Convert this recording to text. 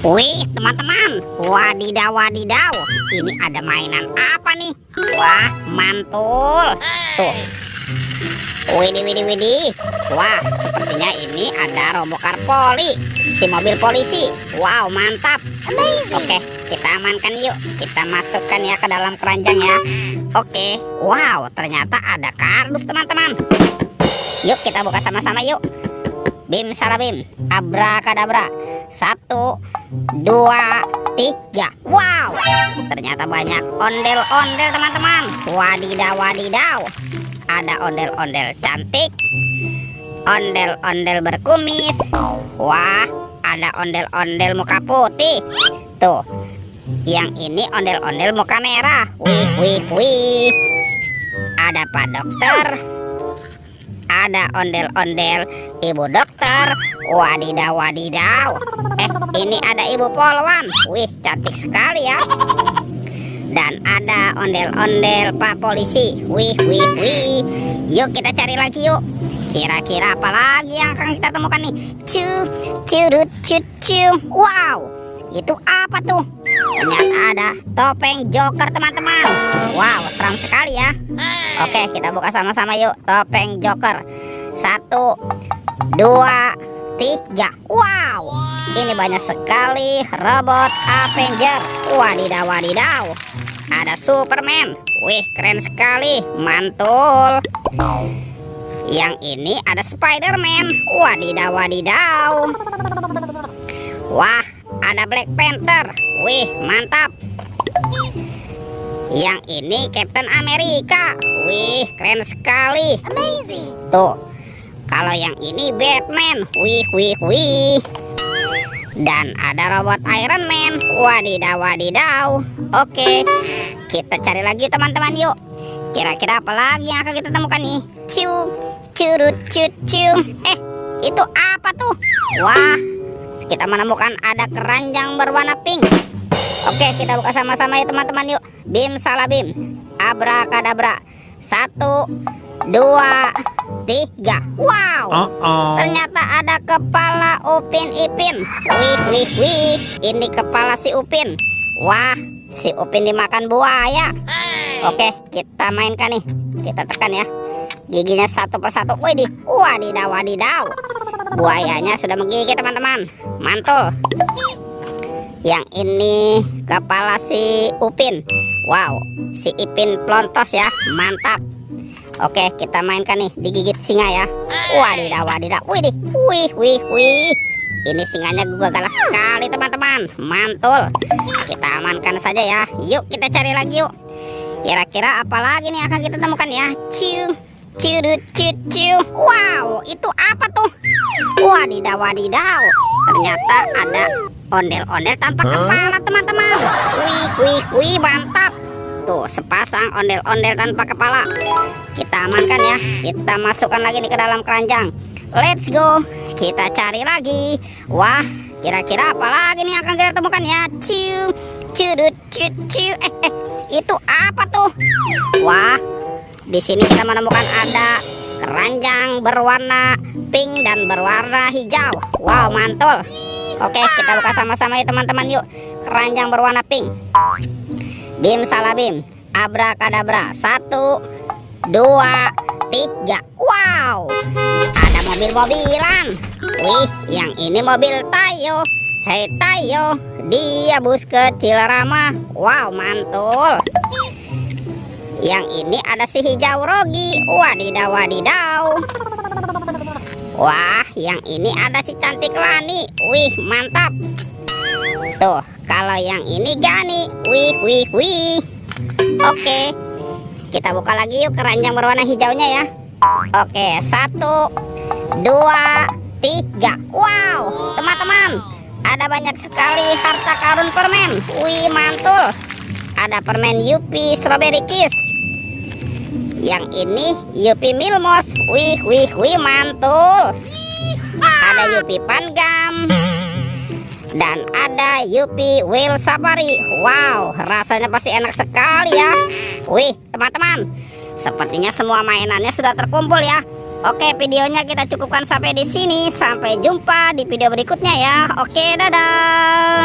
Wih, teman-teman, wadidaw wadidaw, ini ada mainan apa nih? Wah, mantul. Tuh, widih widih widih. Wah, sepertinya ini ada robokar poli, si mobil polisi. Wow, mantap. Oke, kita amankan yuk. Kita masukkan ya ke dalam keranjang ya. Oke, wow, ternyata ada kardus teman-teman. Yuk kita buka sama-sama yuk. Bim salabim, abrakadabra. 1, 2, 3. Wow, ternyata banyak ondel-ondel teman-teman. Wadidaw wadidaw, ada ondel-ondel cantik, ondel-ondel berkumis. Wah, ada ondel-ondel muka putih. Tuh, yang ini ondel-ondel muka merah. Wih wih wih. Ada Pak Dokter, ada ondel-ondel Ibu Dokter. Wadidaw wadidaw. Ini ada Ibu Polwan. Wih, cantik sekali ya. Dan ada ondel-ondel Pak Polisi. Wih wih wih. Yuk kita cari lagi yuk. Kira-kira apa lagi yang akan kita temukan nih? Curut cucu. Wow, itu apa tuh? Ternyata ada topeng Joker teman-teman. Wow, seram sekali ya. Oke, kita buka sama-sama yuk. Topeng Joker. 1, 2, 3. Wow, ini banyak sekali robot Avenger. Wadidaw wadidaw, ada Superman. Wih, keren sekali, mantul. Yang ini ada Spider-Man. Wadidaw wadidaw. Wah, ada Black Panther. Wih, mantap. Yang ini Captain America. Wih, keren sekali. Amazing. Tuh, kalau yang ini Batman. Wih wih wih. Dan ada robot Iron Man. Wadidaw wadidaw. Oke, kita cari lagi teman-teman yuk. Kira-kira apa lagi yang akan kita temukan nih? Curut cucu. Itu apa tuh? Wah, kita menemukan ada keranjang berwarna pink. Oke, kita buka sama-sama ya teman-teman yuk. Bim salabim, abrakadabra. 1, 2, 3. Wow, ternyata ada kepala Upin Ipin. Wih wih wih. Ini kepala si Upin. Wah, si Upin dimakan buaya. Oke, kita mainkan nih. Kita tekan ya, giginya satu persatu. Widih, wadidaw wadidaw. Buayanya sudah menggigit teman-teman. Mantul. Yang ini kepala si Upin. Wow, si Ipin plontos ya. Mantap. Oke, kita mainkan nih, digigit singa ya. Wadidaw wadidaw. Widih, wih wih wih. Ini singanya juga galak sekali teman-teman. Mantul. Kita amankan saja ya. Yuk kita cari lagi yuk. Kira-kira apa lagi nih akan kita temukan ya? Curut cucu. Wow, itu apa tuh? Wadidaw wadidaw. Ternyata ada ondel-ondel tanpa kepala teman-teman. Wih wih wih, mantap. Tuh, sepasang ondel-ondel tanpa kepala. Kita amankan ya. Kita masukkan lagi nih ke dalam keranjang. Let's go. Kita cari lagi. Wah, kira-kira apa lagi nih akan kita temukan ya? Curut cucu. Itu apa tuh? Wah, di sini kita menemukan ada keranjang berwarna pink dan berwarna hijau. Wow, mantul. Oke, kita buka sama-sama ya teman-teman yuk. Keranjang berwarna pink. Bim salabim, abrakadabra. 1, 2, 3. Wow, ada mobil-mobilan. Wih, yang ini mobil Tayo. Hei Tayo, dia bus kecil ramah. Wow, mantul. Yang ini ada si hijau Rogi. Wadidaw wadidaw. Wah, yang ini ada si cantik Lani. Wih, mantap. Tuh, kalau yang ini Gani. Wih wih wih. Oke, kita buka lagi yuk keranjang berwarna hijaunya ya. Oke, 1, 2, 3. Wow, teman-teman, ada banyak sekali harta karun permen. Wih, mantul. Ada permen Yupi Strawberry Kiss. Yang ini Yupi Milmos. Wih wih wih, mantul. Ada Yupi Pangam. Dan ada Yupi Whale Safari. Wow, rasanya pasti enak sekali ya. Wih, teman-teman, sepertinya semua mainannya sudah terkumpul ya. Oke, videonya kita cukupkan sampai di sini. Sampai jumpa di video berikutnya ya. Oke, dadah.